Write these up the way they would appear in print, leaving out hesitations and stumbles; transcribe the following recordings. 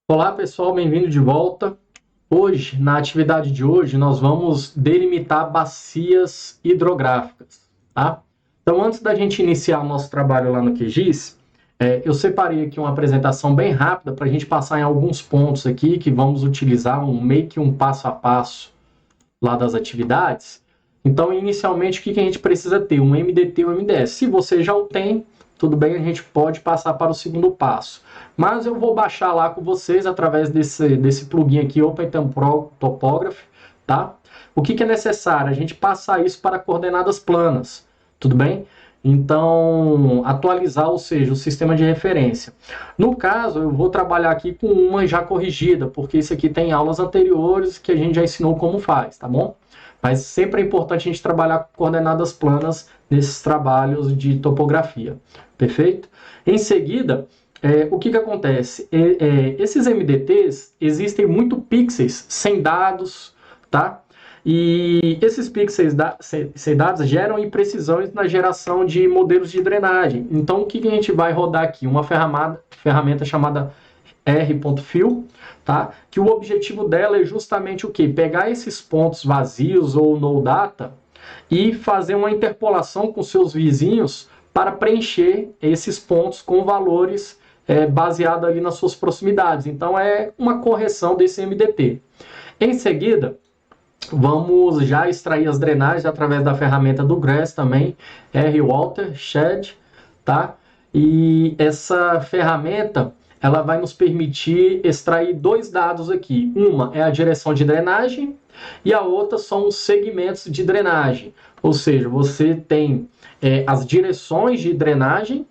Olá pessoal, bem-vindo de volta. Hoje, na atividade de hoje, nós vamos delimitar bacias hidrográficas, tá? Então, antes da gente iniciar o nosso trabalho lá no QGIS, eu separei aqui uma apresentação bem rápida para a gente passar em alguns pontos aqui que vamos utilizar meio que um passo a passo lá das atividades. Então, inicialmente, o que a gente precisa ter? Um MDT e um MDS. Se você já o tem, tudo bem, a gente pode passar para o segundo passo. Mas eu vou baixar lá com vocês através desse plugin aqui, OpenTemporal Topography, tá? O que é necessário? A gente passar isso para coordenadas planas, tudo bem? Então, atualizar, ou seja, o sistema de referência. No caso, eu vou trabalhar aqui com uma já corrigida, porque isso aqui tem aulas anteriores que a gente já ensinou como faz, tá bom? Mas sempre é importante a gente trabalhar com coordenadas planas nesses trabalhos de topografia, perfeito? Em seguida, o que acontece? Esses MDTs, existem muito pixels sem dados, tá? E esses pixels sem dados geram imprecisões na geração de modelos de drenagem. Então, o que a gente vai rodar aqui? Uma ferramenta chamada R.Fill, tá? Que o objetivo dela é justamente o quê? Pegar esses pontos vazios ou no data e fazer uma interpolação com seus vizinhos para preencher esses pontos com valores baseado ali nas suas proximidades. Então, é uma correção desse MDT. Em seguida, vamos já extrair as drenagens através da ferramenta do GRASS também, R-Watershed, tá? E essa ferramenta, ela vai nos permitir extrair dois dados aqui. Uma é a direção de drenagem e a outra são os segmentos de drenagem. Ou seja, você tem as direções de drenagem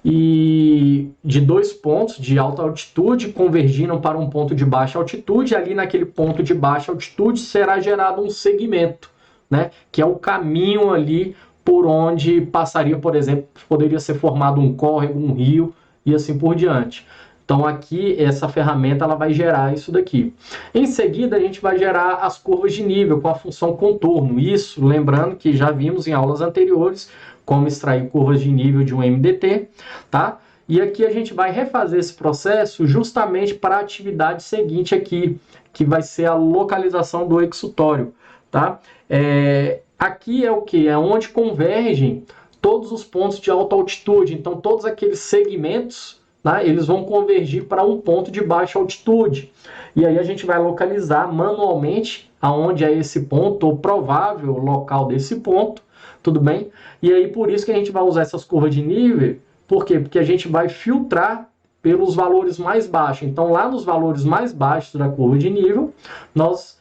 e de dois pontos de alta altitude convergindo para um ponto de baixa altitude. Ali naquele ponto de baixa altitude será gerado um segmento, né, que é o caminho ali por onde passaria, por exemplo, poderia ser formado um córrego, um rio e assim por diante. Então aqui essa ferramenta ela vai gerar isso daqui. Em seguida a gente vai gerar as curvas de nível com a função contorno. Isso, lembrando que já vimos em aulas anteriores como extrair curvas de nível de um MDT, tá? E aqui a gente vai refazer esse processo justamente para a atividade seguinte aqui, que vai ser a localização do exutório, tá? Aqui é o que? É onde convergem todos os pontos de alta altitude. Então, todos aqueles segmentos, né, eles vão convergir para um ponto de baixa altitude. E aí a gente vai localizar manualmente aonde é esse ponto, ou provável local desse ponto, tudo bem? E aí por isso que a gente vai usar essas curvas de nível. Por quê? Porque a gente vai filtrar pelos valores mais baixos. Então, lá nos valores mais baixos da curva de nível, nós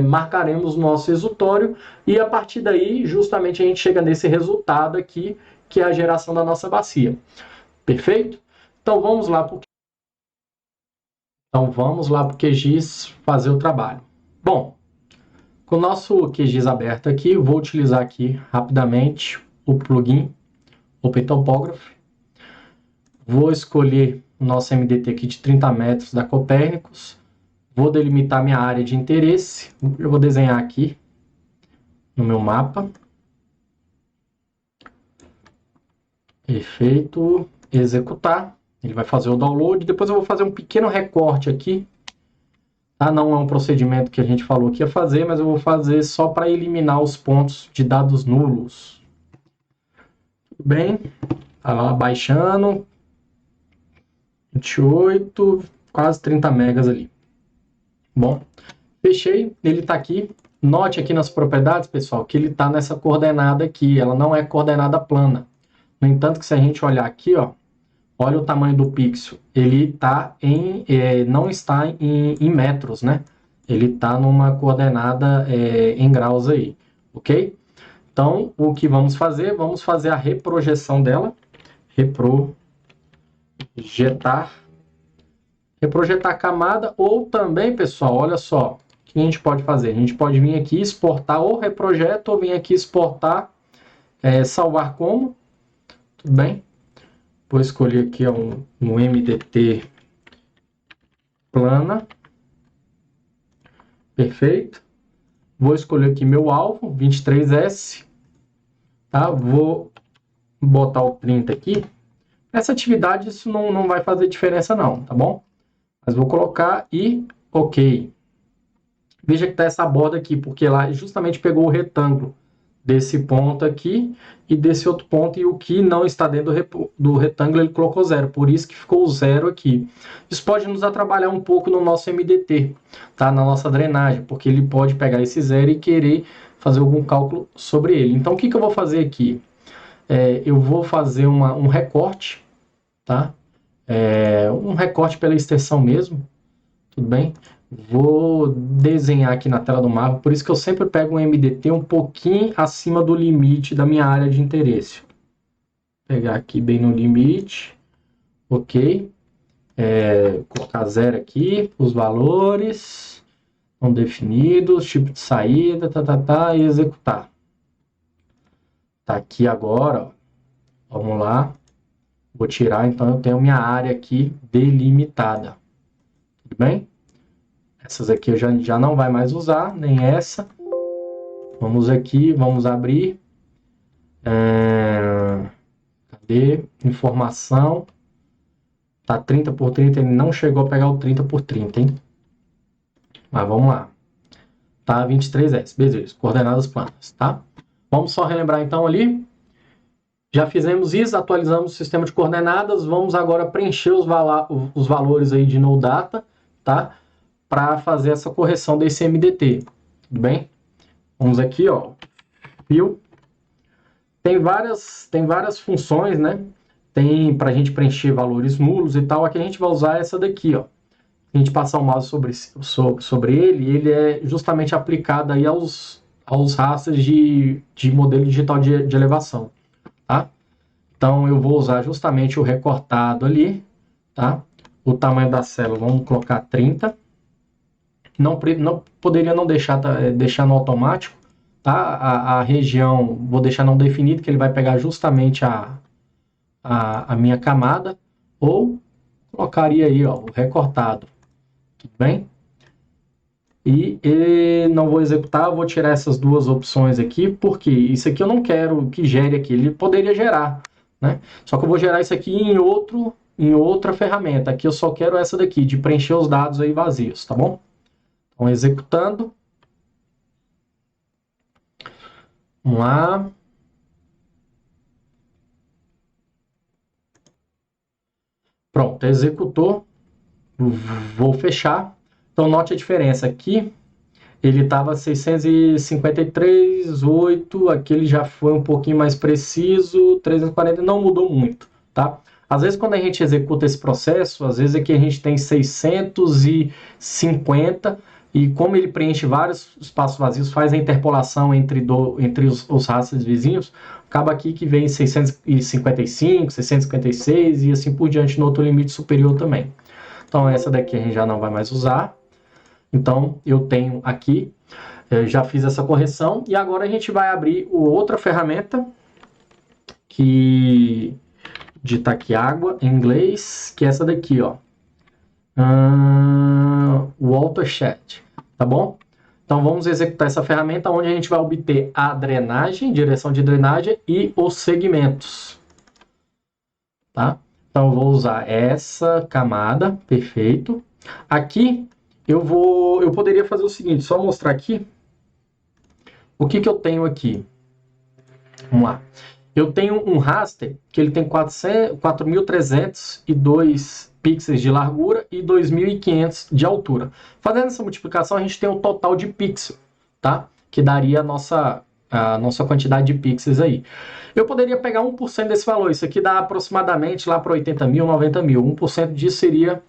marcaremos o nosso exutório e a partir daí, justamente, a gente chega nesse resultado aqui, que é a geração da nossa bacia. Perfeito? Então, vamos lá para o QGIS fazer o trabalho. Bom, com o nosso QGIS aberto aqui, vou utilizar aqui rapidamente o plugin OpenTopography. Vou escolher o nosso MDT aqui de 30 metros da Copérnicos. Vou delimitar minha área de interesse. Eu vou desenhar aqui no meu mapa. Efeito, executar. Ele vai fazer o download. Depois eu vou fazer um pequeno recorte aqui. Tá? Não é um procedimento que a gente falou que ia fazer, mas eu vou fazer só para eliminar os pontos de dados nulos. Tudo bem? Tá lá baixando. 28, quase 30 megas ali. Bom, fechei, ele está aqui. Note aqui nas propriedades, pessoal, que ele está nessa coordenada aqui, ela não é coordenada plana. No entanto, que se a gente olhar aqui, ó, olha o tamanho do pixel, ele tá não está em metros, né? Ele está numa coordenada em graus aí, ok? Então, o que vamos fazer? Vamos fazer a reprojeção dela, reprojetar a camada, ou também, pessoal, olha só, o que a gente pode fazer? A gente pode vir aqui exportar ou reprojeto, ou vir aqui exportar, salvar como, tudo bem? Vou escolher aqui um MDT plana, perfeito. Vou escolher aqui meu alvo, 23S, tá? Vou botar o 30 aqui. Essa atividade isso não vai fazer diferença não, tá bom? Mas vou colocar e OK. Veja que está essa borda aqui, porque ela justamente pegou o retângulo desse ponto aqui e desse outro ponto, e o que não está dentro do retângulo ele colocou 0, por isso que ficou 0 aqui. Isso pode nos atrapalhar um pouco no nosso MDT, tá? Na nossa drenagem, porque ele pode pegar esse 0 e querer fazer algum cálculo sobre ele. Então o que eu vou fazer aqui? Eu vou fazer um recorte, tá? Um recorte pela extensão mesmo, tudo bem? Vou desenhar aqui na tela do mapa, por isso que eu sempre pego um MDT um pouquinho acima do limite da minha área de interesse. Vou pegar aqui bem no limite, OK. Colocar 0 aqui, os valores não definidos, tipo de saída, e executar. Tá aqui agora, ó. Vamos lá. Vou tirar, então eu tenho minha área aqui delimitada. Tudo bem? Essas aqui eu já não vai mais usar, nem essa. Vamos aqui, vamos abrir. Cadê? Informação. Tá 30 por 30, ele não chegou a pegar o 30 por 30, hein? Mas vamos lá. Tá 23S, beleza, coordenadas planas, tá? Vamos só relembrar então ali. Já fizemos isso, atualizamos o sistema de coordenadas. Vamos agora preencher os valores aí de NoData, tá? Para fazer essa correção desse MDT, tudo bem? Vamos aqui, ó, Fill. Tem várias funções, né? Tem para a gente preencher valores nulos e tal. Aqui a gente vai usar essa daqui, ó. A gente passar o mouse sobre ele é justamente aplicado aí aos rastros de modelo digital de elevação, tá? Então eu vou usar justamente o recortado ali, tá? O tamanho da célula, vamos colocar 30. Não poderia não deixar no automático, tá? A região vou deixar não definido, que ele vai pegar justamente a minha camada, ou colocaria aí, ó, o recortado, tudo bem? E não vou executar, vou tirar essas duas opções aqui, porque isso aqui eu não quero que gere aqui, ele poderia gerar, né? Só que eu vou gerar isso aqui em outra ferramenta. Aqui eu só quero essa daqui, de preencher os dados aí vazios, tá bom? Então, executando. Vamos lá. Pronto, executou. Vou fechar. Então, note a diferença aqui. Ele estava 653,8. Aqui ele já foi um pouquinho mais preciso. 340 não mudou muito, tá? Às vezes, quando a gente executa esse processo, às vezes aqui a gente tem 650. E como ele preenche vários espaços vazios, faz a interpolação entre os rastros vizinhos, acaba aqui que vem 655, 656 e assim por diante no outro limite superior também. Então essa daqui a gente já não vai mais usar. Então eu tenho aqui, já fiz essa correção e agora a gente vai abrir outra ferramenta que digita aqui água em inglês, que é essa daqui, ó. Watershed, tá bom? Então vamos executar essa ferramenta onde a gente vai obter a drenagem, direção de drenagem e os segmentos, tá? Então eu vou usar essa camada, perfeito. Aqui eu poderia fazer o seguinte, só mostrar aqui o que eu tenho aqui. Vamos lá. Eu tenho um raster que ele tem 4.302 pixels de largura e 2.500 de altura. Fazendo essa multiplicação, a gente tem um total de pixels, tá? Que daria a nossa quantidade de pixels aí. Eu poderia pegar 1% desse valor. Isso aqui dá aproximadamente lá para 80 mil, 90 mil. 1% disso seria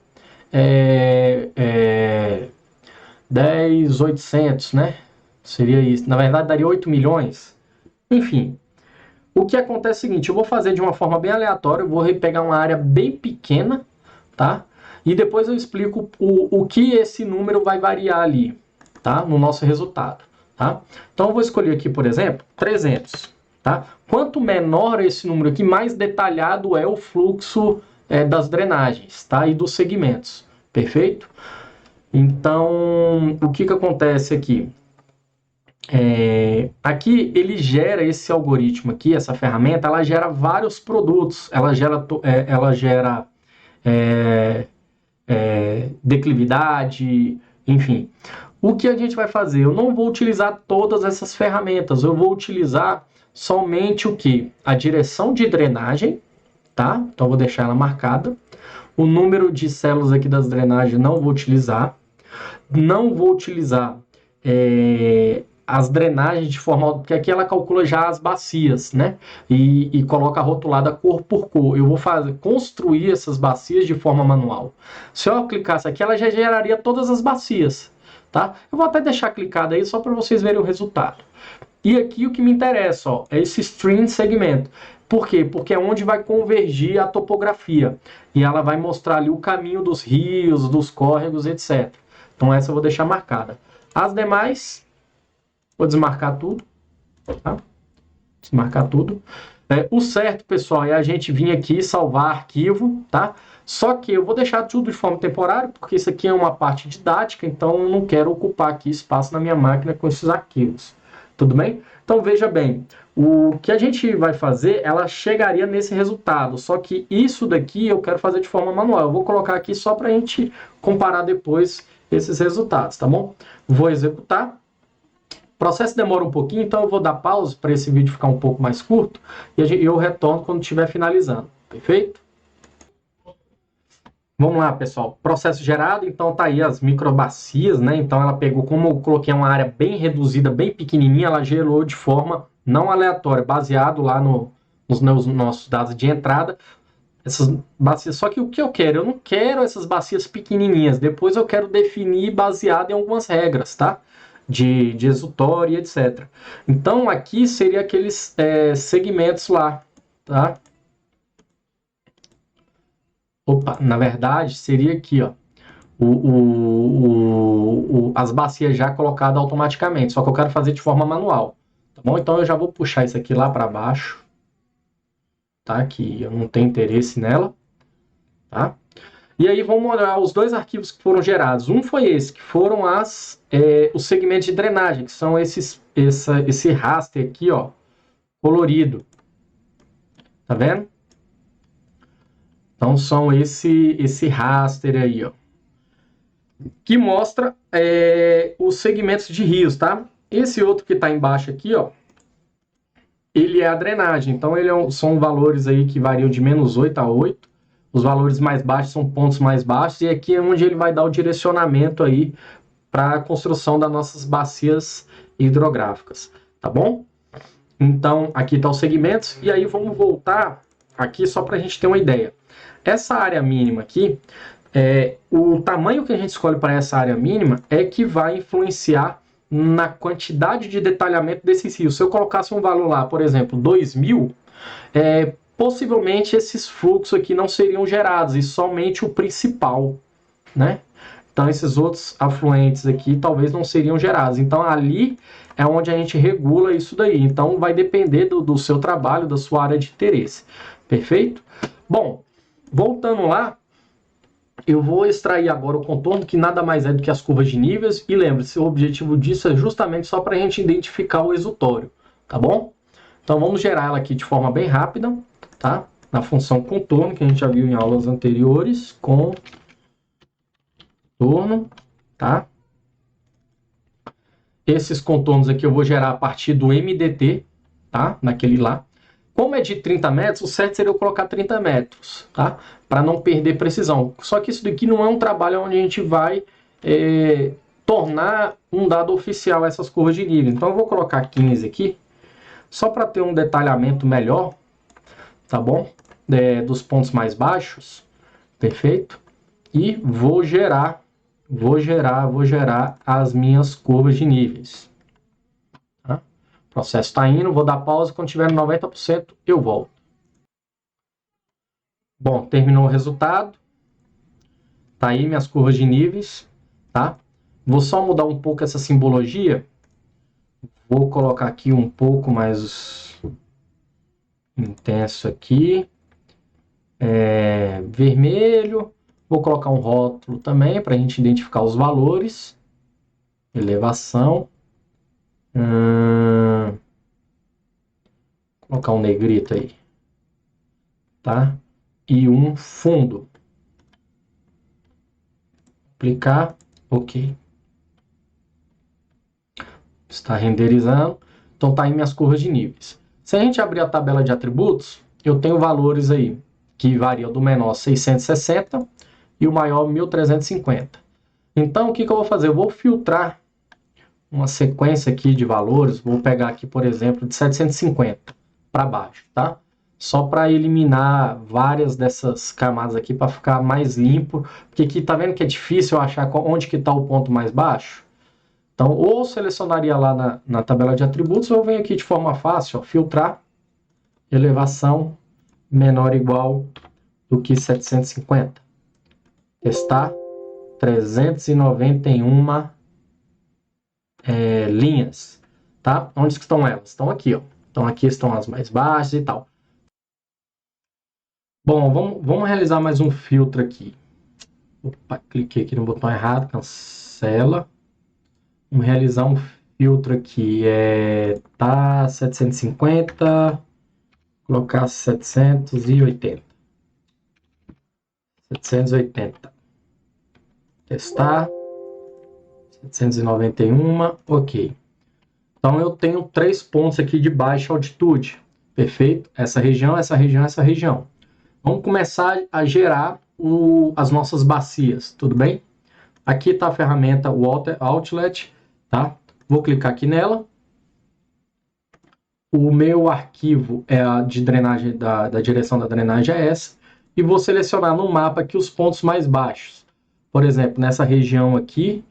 10.800, né? Seria isso. Na verdade, daria 8 milhões. Enfim. O que acontece é o seguinte, eu vou fazer de uma forma bem aleatória, eu vou pegar uma área bem pequena, tá? E depois eu explico o que esse número vai variar ali, tá? No nosso resultado, tá? Então eu vou escolher aqui, por exemplo, 300, tá? Quanto menor esse número aqui, mais detalhado é o fluxo das drenagens, tá? E dos segmentos, perfeito? Então, o que acontece aqui? Aqui ele gera esse algoritmo aqui, essa ferramenta, ela gera vários produtos, ela gera declividade, enfim. O que a gente vai fazer? Eu não vou utilizar todas essas ferramentas, eu vou utilizar somente o que? A direção de drenagem, tá? Então vou deixar ela marcada. O número de células aqui das drenagens não vou utilizar. Não vou utilizar as drenagens de forma... Porque aqui ela calcula já as bacias, né? E coloca rotulada cor por cor. Eu vou construir essas bacias de forma manual. Se eu clicasse aqui, ela já geraria todas as bacias, tá? Eu vou até deixar clicado aí só para vocês verem o resultado. E aqui o que me interessa, ó, é esse string segmento. Por quê? Porque é onde vai convergir a topografia. E ela vai mostrar ali o caminho dos rios, dos córregos, etc. Então essa eu vou deixar marcada. As demais, vou desmarcar tudo. Tá? Desmarcar tudo. O certo, pessoal, é a gente vir aqui e salvar arquivo, tá? Só que eu vou deixar tudo de forma temporária, porque isso aqui é uma parte didática, então eu não quero ocupar aqui espaço na minha máquina com esses arquivos. Tudo bem? Então veja bem, o que a gente vai fazer, ela chegaria nesse resultado, só que isso daqui eu quero fazer de forma manual. Eu vou colocar aqui só para a gente comparar depois esses resultados, tá bom? Vou executar. O processo demora um pouquinho, então eu vou dar pausa para esse vídeo ficar um pouco mais curto e eu retorno quando estiver finalizando, perfeito? Vamos lá, pessoal. Processo gerado, então tá aí as microbacias, né? Então ela pegou, como eu coloquei uma área bem reduzida, bem pequenininha, ela gerou de forma não aleatória, baseado lá nos nossos dados de entrada, essas bacias. Só que o que eu quero? Eu não quero essas bacias pequenininhas. Depois eu quero definir baseado em algumas regras, tá? De exutório e etc. Então aqui seria aqueles segmentos lá, tá? Opa, na verdade seria aqui, ó. As bacias já colocadas automaticamente, só que eu quero fazer de forma manual, tá bom? Então eu já vou puxar isso aqui lá para baixo, tá? Que eu não tenho interesse nela, tá? E aí vamos olhar os dois arquivos que foram gerados. Um foi esse, que foram os segmentos de drenagem, que são esse raster aqui, ó, colorido, tá vendo? Então são esse raster aí, ó, que mostra os segmentos de rios, tá? Esse outro que está embaixo aqui, ó, ele é a drenagem. Então são valores aí que variam de -8 a 8. Os valores mais baixos são pontos mais baixos e aqui é onde ele vai dar o direcionamento aí para a construção das nossas bacias hidrográficas, tá bom? Então aqui tá os segmentos e aí vamos voltar aqui só para a gente ter uma ideia. Essa área mínima aqui, o tamanho que a gente escolhe para essa área mínima é que vai influenciar na quantidade de detalhamento desses rios. Se eu colocasse um valor lá, por exemplo, 2.000, possivelmente esses fluxos aqui não seriam gerados, e somente o principal, né? Então esses outros afluentes aqui talvez não seriam gerados. Então ali é onde a gente regula isso daí. Então vai depender do seu trabalho, da sua área de interesse. Perfeito? Bom, voltando lá, eu vou extrair agora o contorno, que nada mais é do que as curvas de níveis. E lembre-se, o objetivo disso é justamente só para a gente identificar o exutório, tá bom? Então vamos gerar ela aqui de forma bem rápida, tá? Na função contorno, que a gente já viu em aulas anteriores, contorno, tá? Esses contornos aqui eu vou gerar a partir do MDT, tá? Naquele lá. Como é de 30 metros, o certo seria eu colocar 30 metros, tá? Para não perder precisão. Só que isso daqui não é um trabalho onde a gente vai tornar um dado oficial essas curvas de nível. Então eu vou colocar 15 aqui, só para ter um detalhamento melhor, tá bom? Dos pontos mais baixos, perfeito? E vou gerar as minhas curvas de níveis. Tá? O processo está indo, vou dar pausa, quando tiver no 90% eu volto. Bom, terminou o resultado. Tá aí minhas curvas de níveis, tá? Vou só mudar um pouco essa simbologia. Vou colocar aqui um pouco mais intenso aqui. Vermelho. Vou colocar um rótulo também para a gente identificar os valores. Elevação. Colocar um negrito aí. Tá? E um fundo. clicar, ok. Está renderizando. Então tá aí minhas curvas de níveis. Se a gente abrir a tabela de atributos, eu tenho valores aí que variam do menor 660 e o maior 1350. Então o que eu vou fazer? Eu vou filtrar uma sequência aqui de valores. Vou pegar aqui, por exemplo, de 750 para baixo, tá? Só para eliminar várias dessas camadas aqui para ficar mais limpo. Porque aqui tá vendo que é difícil eu achar onde que está o ponto mais baixo? Então, ou selecionaria lá na tabela de atributos, ou eu venho aqui de forma fácil, ó, filtrar, elevação menor ou igual do que 750. Testar 391 linhas, tá? Onde estão elas? Estão aqui, ó. Então, aqui estão as mais baixas e tal. Bom, vamos realizar mais um filtro aqui. Opa, cliquei aqui no botão errado, cancela. Vamos realizar um filtro aqui, tá 750, colocar 780. 780. Testar. 791, ok. Então eu tenho 3 pontos aqui de baixa altitude. Perfeito? Essa região, essa região, essa região. Vamos começar a gerar as nossas bacias, tudo bem? Aqui está a ferramenta Water Outlet, tá? Vou clicar aqui nela. O meu arquivo é a de drenagem, da direção da drenagem é essa. E vou selecionar no mapa aqui os pontos mais baixos. Por exemplo, nessa região aqui,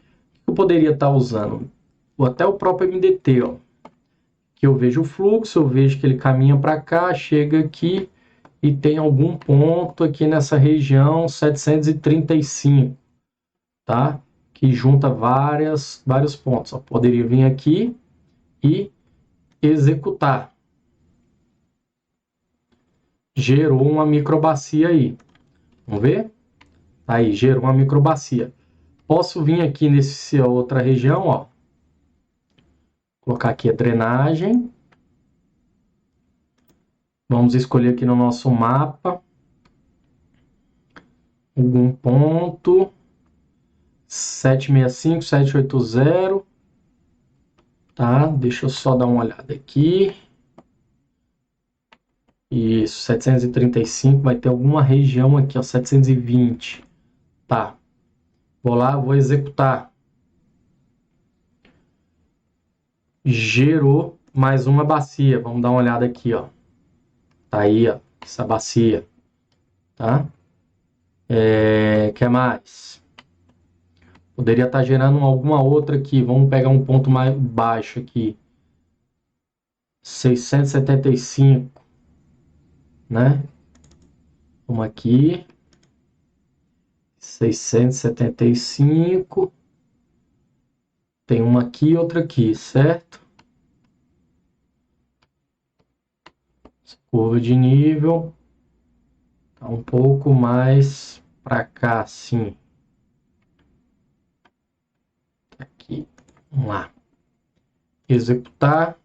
eu poderia estar usando até o próprio MDT, ó. Que eu vejo o fluxo, eu vejo que ele caminha para cá, chega aqui e tem algum ponto aqui nessa região 735, tá? Que junta vários pontos. Ó. Poderia vir aqui e executar. Gerou uma microbacia aí. Vamos ver? Aí, gerou uma microbacia. Posso vir aqui nessa outra região, ó. Colocar aqui a drenagem. Vamos escolher aqui no nosso mapa algum ponto 765, 780, tá? Deixa eu só dar uma olhada aqui. Isso, 735, vai ter alguma região aqui, ó, 720. Tá. Vou lá, vou executar. Gerou mais uma bacia. Vamos dar uma olhada aqui, ó. Tá aí, ó, essa bacia, tá? Que mais? Poderia estar gerando alguma outra aqui. Vamos pegar um ponto mais baixo aqui. 675, né? Vamos aqui. 675. Tem uma aqui e outra aqui, certo? Curva de nível. Tá um pouco mais para cá, assim. Aqui. Vamos lá. Executar.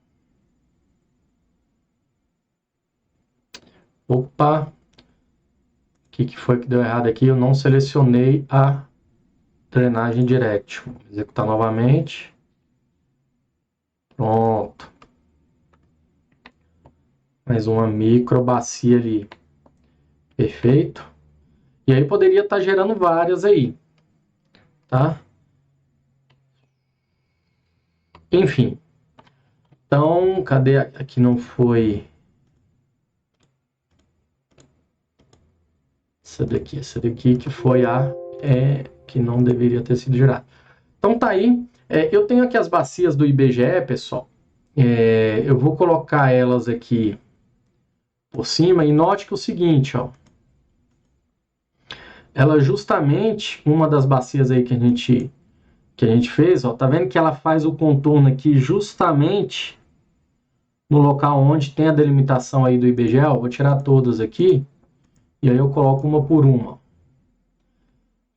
Opa. O que foi que deu errado aqui? Eu não selecionei a drenagem direct. Vou executar novamente. Pronto. Mais uma microbacia ali. Perfeito. E aí poderia estar gerando várias aí. Tá? Enfim. Então, cadê? Aqui não foi... Essa daqui que foi a que não deveria ter sido gerada. Então tá aí. Eu tenho aqui as bacias do IBGE, pessoal. Eu vou colocar elas aqui por cima e note que é o seguinte, ó. Ela justamente, uma das bacias aí que a gente fez, ó, tá vendo que ela faz o contorno aqui justamente no local onde tem a delimitação aí do IBGE, ó. Vou tirar todas aqui e aí eu coloco uma por uma.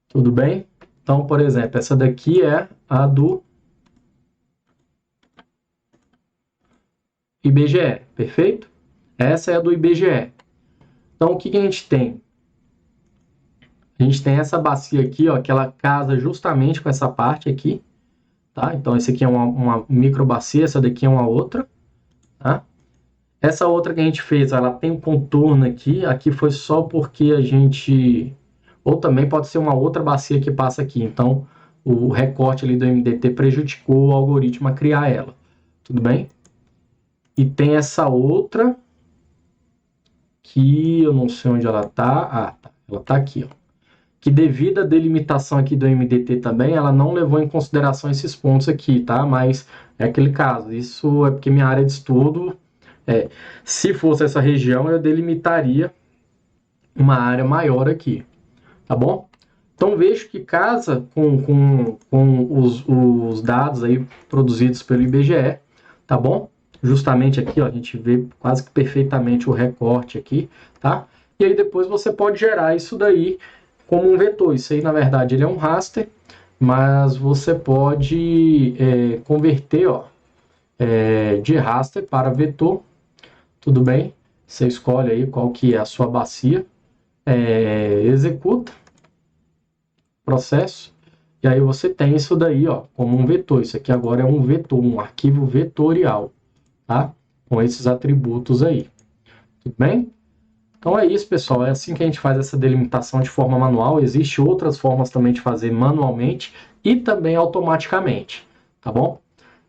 Tudo bem? Então, por exemplo, essa daqui é a do IBGE, perfeito? Essa é a do IBGE. Então, o que a gente tem? A gente tem essa bacia aqui, ó, que ela casa justamente com essa parte aqui, tá? Então, esse aqui é uma micro bacia, essa daqui é uma outra, tá? Essa outra que a gente fez, ela tem um contorno aqui, aqui foi só porque a gente... Ou também pode ser uma outra bacia que passa aqui, então o recorte ali do MDT prejudicou o algoritmo a criar ela, tudo bem? E tem essa outra, que eu não sei onde ela tá, tá. Ela tá aqui, ó. Que devido à delimitação aqui do MDT também, ela não levou em consideração esses pontos aqui, tá? Mas é aquele caso, isso é porque minha área de estudo, se fosse essa região, eu delimitaria uma área maior aqui, tá bom? Então vejo que casa com os dados aí produzidos pelo IBGE, tá bom? Justamente aqui, ó, a gente vê quase que perfeitamente o recorte aqui, tá? E aí depois você pode gerar isso daí como um vetor. Isso aí, na verdade, ele é um raster, mas você pode converter, ó, de raster para vetor, tudo bem? Você escolhe aí qual que é a sua bacia, executa, processo, e aí você tem isso daí, ó, como um vetor. Isso aqui agora é um vetor, um arquivo vetorial, tá? Com esses atributos aí, tudo bem? Então é isso, pessoal, é assim que a gente faz essa delimitação de forma manual. Existem outras formas também de fazer manualmente e também automaticamente, tá bom?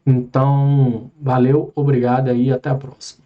Então, valeu, obrigado aí, até a próxima.